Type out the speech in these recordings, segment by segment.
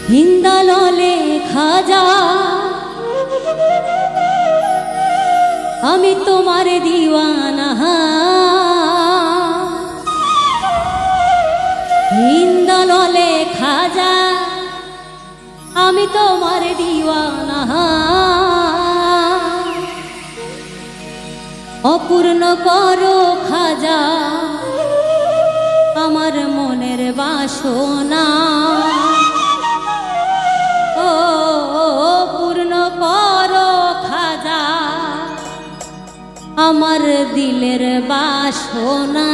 হিন্দাললে খাজা আমি তোমার দিওয়ানা হিন্দাললে খাজা আমি তোমার দিওয়ানা অপূর্ণ করো খাজা আমার মনের বাসনা ও পূর্ণ করো খাজা আমার দিলের বাসনা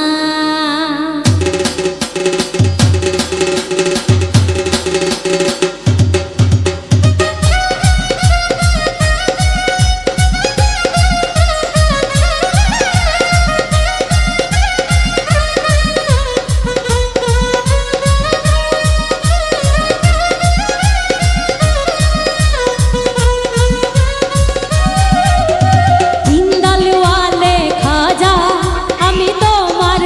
হিন্দালওয়ালে খাজা আমি তোমার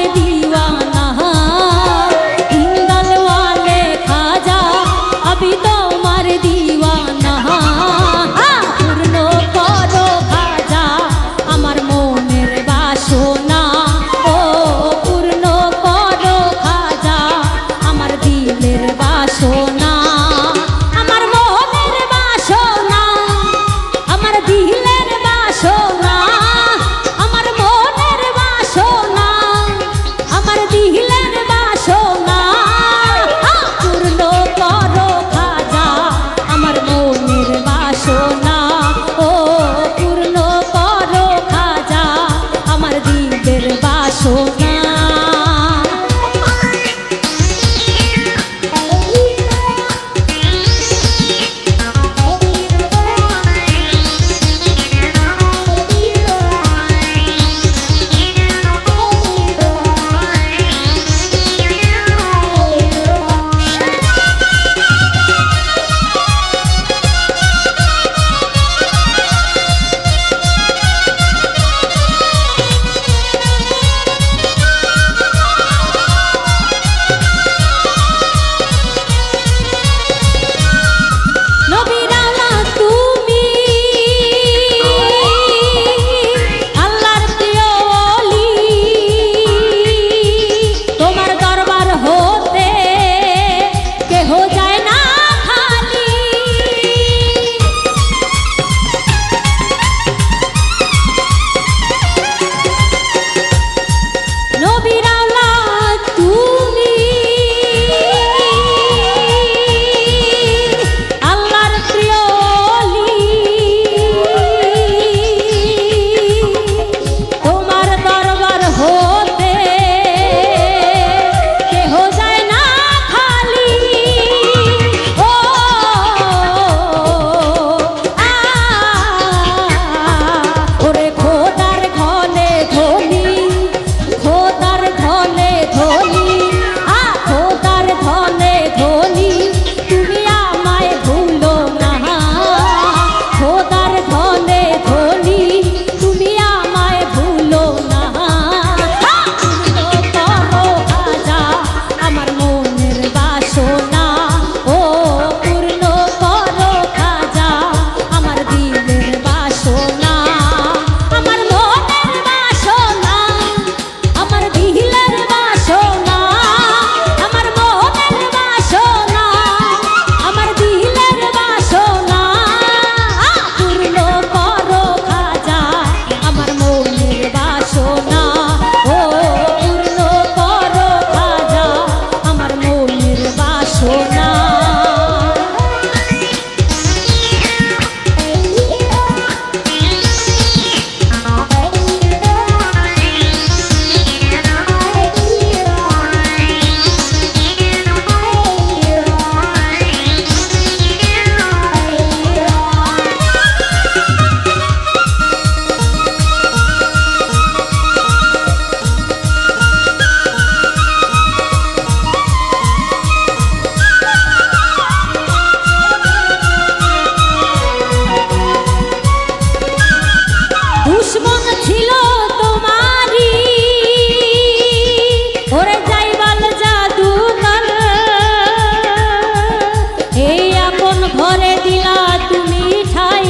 ঘরে দিলা তুমি ঠাই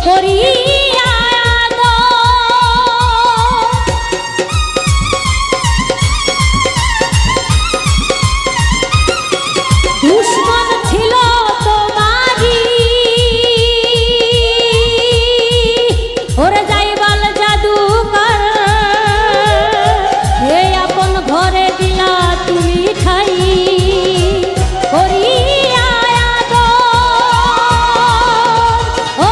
করিয়া দুশ্মন ছিল তোমারি ওরে যাইবাল জাদুকর এই আপন ঘরে দিলা তুমি ঠাই করিয়া ও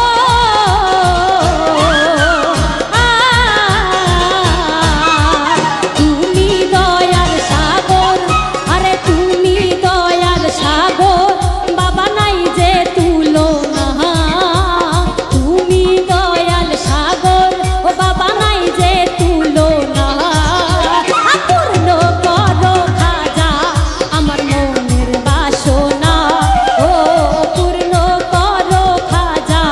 তুমি দয়ার সাগর আরে তুমি দয়ার সাগর বাবা নাই যে তুলো না তুমি দয়াল সাগর ও বাবা নাই যে তুলো না পূর্ণ করো খাজা আমার মনের বাসনা ও পূর্ণ করো খাজা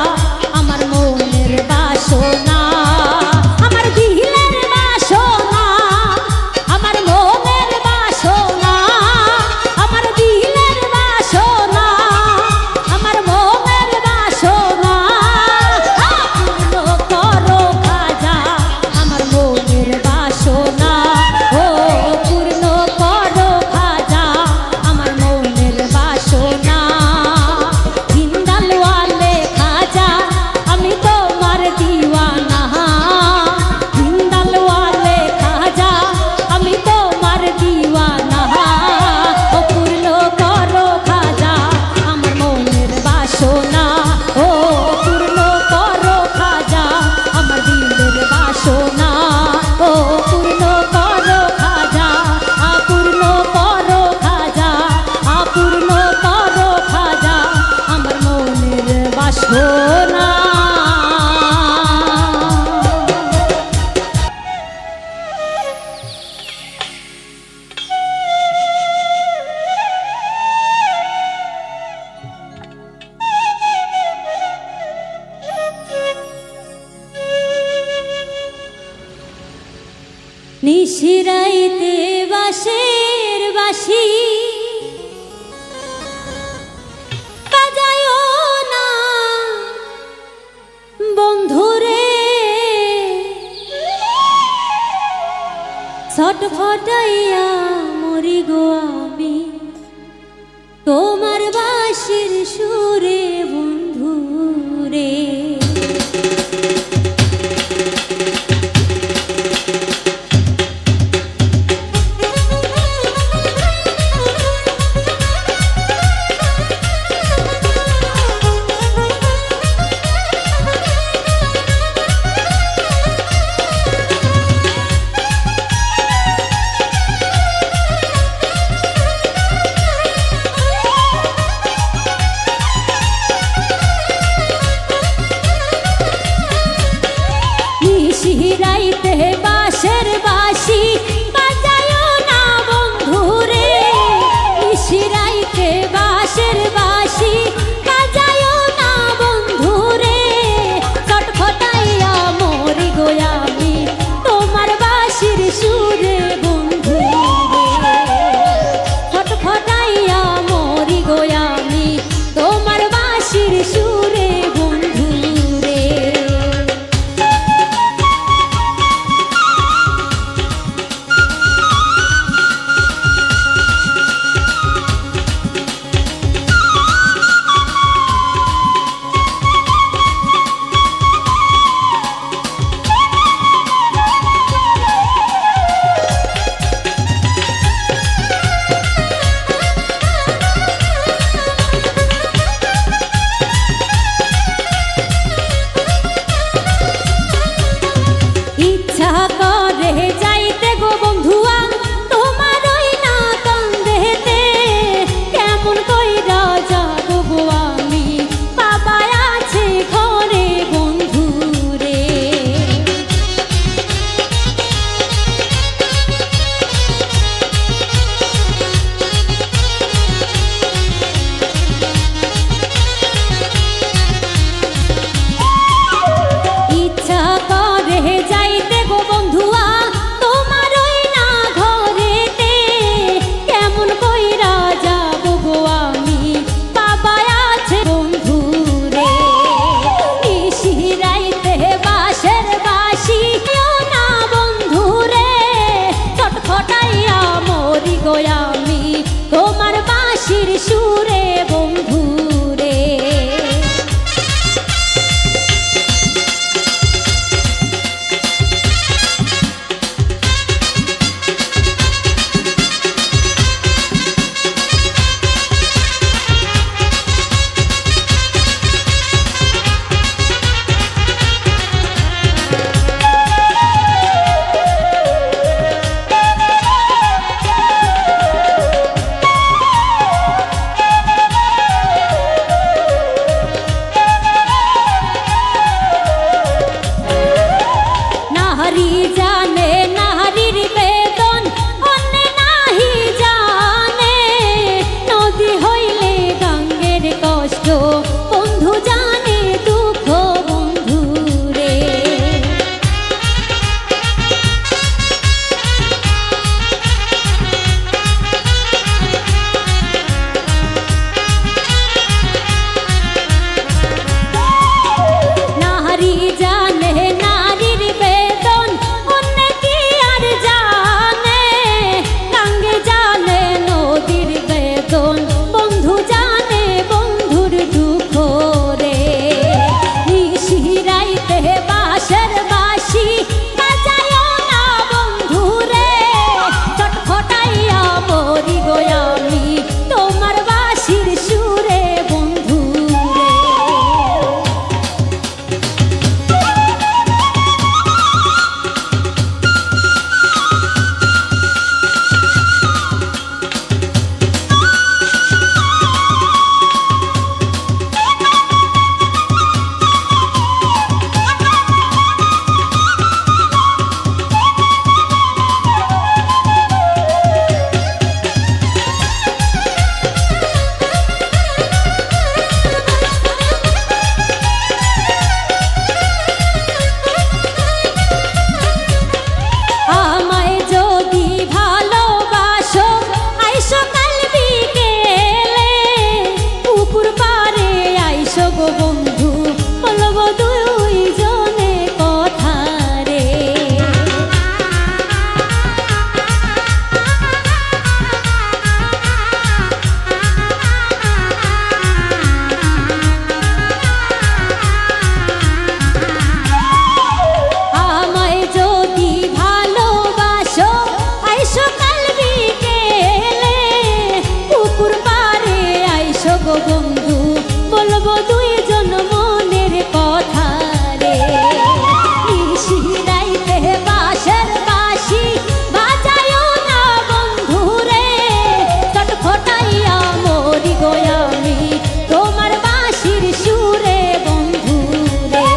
আমার মনের বাসনা আমার দিলের বাসনা আমার মনের বাসনা আমার দিলের বাসনা আমার মনের বাসনা পূর্ণ করো খাজা আমার মনের বাসনা ও পূর্ণ করো খাজা আমার মনের বাসনা জিন্দালওয়ালে খাজা আমি তোমার দিওয়ানা জিন্দালওয়ালে খাজা আমি তোমার দিওয়ানা ও পূর্ণ করো খাজা আমার মনের বাসনা ও পূর্ণ করো খাজা আমার দিলের বাসনা ও পূর্ণ করো খাজা পূর্ণ করো খাজা পূর্ণ করো খাজা আমার মনের বাসনা নিশিরাইতে বাঁশের বাঁশি বাজায়ো না বন্ধুরে ছটফটাইয়া মরি গো আমি তোমার বাঁশির সুরে বন্ধুরে নিশিরাইতে বাঁশের বাঁশি বাজায়ো না বন্ধুরে নিশিরাইতে বাঁশের বাঁশি বাজায়ো না বন্ধুরে ছটফটাইয়া মরি গো আমি তোমার বাঁশির সুরে বন্ধুরে ছটফটাইয়া মরি গো আমি তোমার বাঁশির সুরে বন্ধুরে বাঁশির সুরে বন্ধু রে। নারী জানে নারীর বেদন, অন্য নাহি জানে। নদী হইলে গঙ্গের কষ্ট, বন্ধু জানে দুঃখ বন্ধু রে। নারী জানে নারীর বেদন, অন্য কি আর জানে। গঙ্গে জানে নদীর বেদন, বন্ধু জানে বন্ধুর দুঃখ রে। নিশিরাইতে বাঁশের বাঁশি বাজায়ও না বন্ধু রে। ছটফটাইয়া মরি গো আমি তোমার বাঁশির সুরে বন্ধু রে। আমায় যদি ভালোবাসো আইসো কাল বিকেলে, পুকুর পাড়ে আইসো গো বন্ধু, বলবো দুইজনে কথা রে। আমায় যদি ভালোবাসো আইসো কাল বিকেলে, পুকুর পাড়ে আইসো গো বন্ধু, বলবো দুইজন মনের কথা রে। নিশিরাইতে বাঁশের বাঁশি বাজায়ও না বন্ধু রে। ছটফটাইয়া মরি গো আমি তোমার বাঁশির সুরে বন্ধু রে।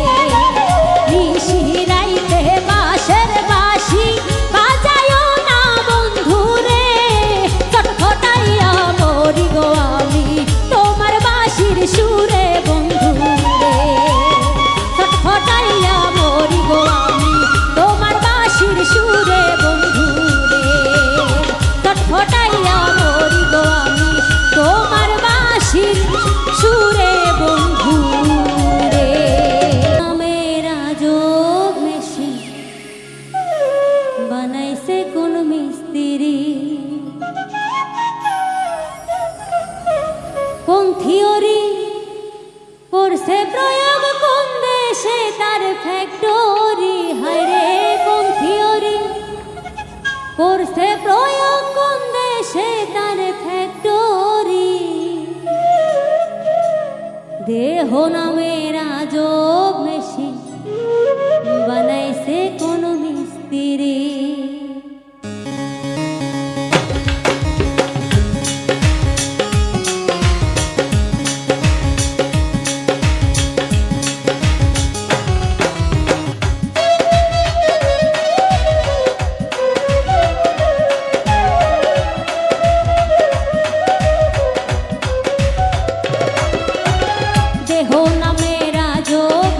নিশিরাইতে বাঁশের বাঁশি বাজায়ও না বন্ধু রে। ছটফটাইয়া মরি গো আমি তোমার বাঁশির সুরে বন্ধু রে। ছটফটাইয়া মরি গো আমি তোমার বাঁশির সুরে বন্ধু রে। ছটফটাইয়া মরি গো আমি তোমার বাঁশির সুরে বন্ধু রে। মেরা যোগ মেশিন বানাইছে কোন মিস্ত্রি, কোন থিওরি করছে প্রয়োগ, কোন দেশে তার ফ্যাক্টরি। হায়রে কোন থিওরি করছে প্রয়োগ, কোন দেশে তার ফ্যাক্টরি। দেহ নামের আজব মেশিন বানাইছে কোন মিস্ত্রি। দেহ নামের আজব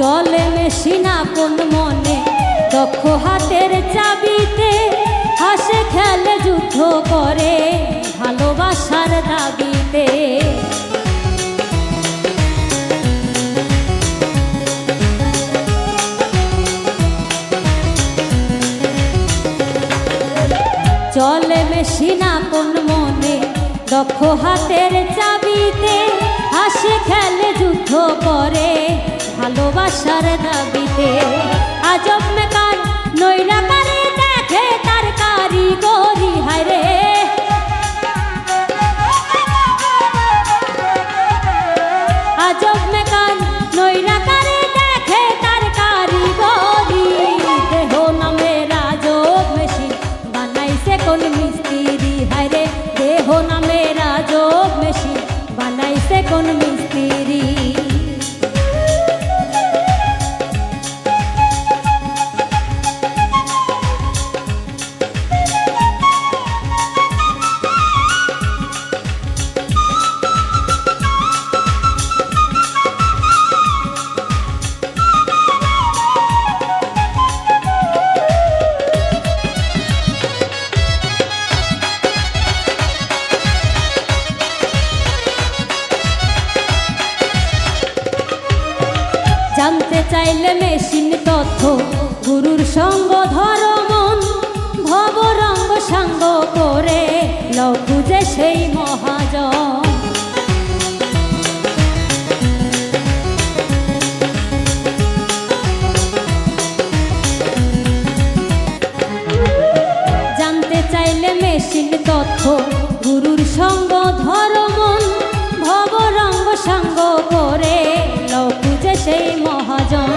চলে মেশিন আপন মনে দক্ষ হাতের চাবিতে হাসে খেলে যুদ্ধ করে ভালোবাসার দাবিতে চলে মেশিন আপন মনে দক্ষ হাতের চাবিতে হাসে খেলে যুদ্ধ করে ভালোবাসার দাবিতে আজব মেকার নৈরাকারে দেখে তার কারিগরি হায়রে আজব মেকার নৈরাকারে দেখে তার কারিগরি দেহ নামে রাজব মেশিন বানাইছে কোন মিস্ত্রি হায়রে দেহ নামে রাজব মেশিন বানাইছে কোন মিস্ত্রি জানতে চাইলে মেশিন তথ্য গুরুর সঙ্গ ধর মন ভব রঙ্গ সাঙ্গ করে লও খুঁজে সেই মহাজন জানতে চাইলে মেশিন তথ্য গুরুর সঙ্গ ধর মন ভব রঙ্গ সাঙ্গ করে লও খুঁজে সেই মহাজন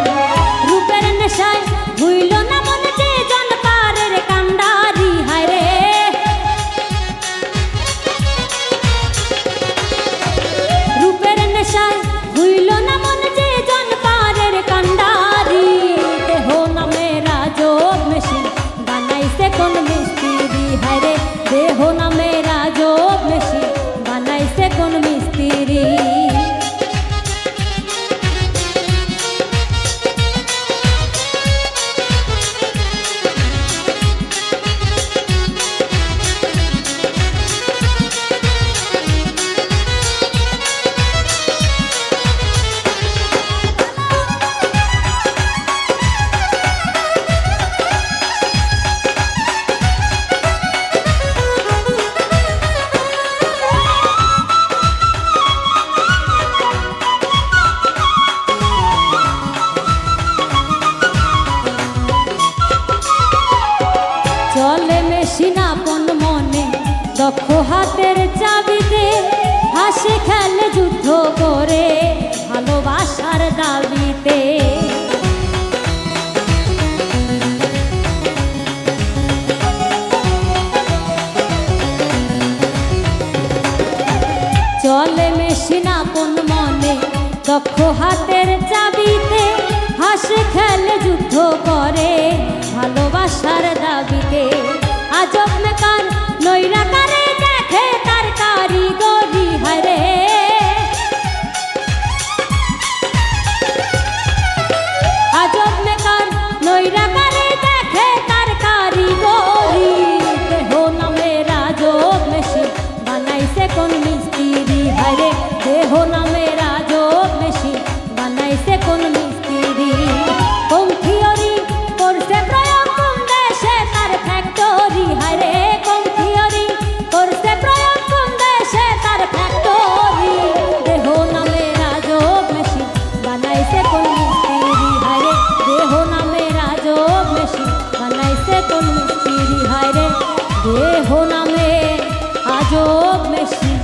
রূপের নেশায় ভুইল না মনে যে জন পারের কান্ডারি হায়রে রূপের নেশায় ভুইল না মনে যে জন পারের কান্ডারি দেহ নামে রাজব মেশিন বানাইছে কোন মিস্ত্রি হায়রে দেহ নামে রাজব মেশিন বানাইছে কোন মিস্ত্রি চলে মেশিন আপন মনে দক্ষ হাতের চাবিতে হাসে খেলে যুদ্ধ করে ভালোবাসার দাবিতে চলে মেশিন আপন মনে দক্ষ হাতের চাবিতে হাসে খেলে যুদ্ধ করে ভালোবাসার দাবিতে আজব মেকার নৈরাকারে দেখে তার কারিগরি হায়রে আজব মেকার নৈরাকারে দেখে তার কারিগরি দেহ নামে রাজব মেশিন বানাইছে কোন মিস্ত্রি হায়রে দেহ নামে রাজব মেশিন বানাইছে কোন মিস্ত্রি কোন থিওরি করছে প্রয়োগ কোন দেশে তার ফ্যাক্টরি হায়রে কোন থিওরি করছে প্রয়োগ কোন দেশে তার ফ্যাক্টরি দেহ নামে রাজব মেশিন বানাইছে কোন মিস্ত্রি হায়রে দেহ নামে রাজব মেশিন বানাইছে কোন মিস্ত্রি হায়রে দেহ নামে আজব মেশিন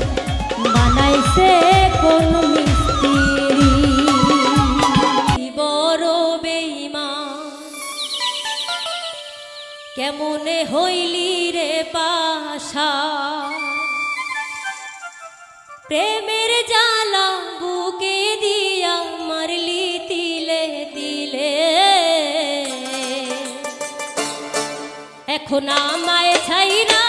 বানাইছে কোন মিস্ত্রি বড় বেঈমান কেমনে হইলি রে পাশা প্রেমের জ্বালা বুকে দিয়া মারলি তিলে তিলে এখন আমায় ছাইরা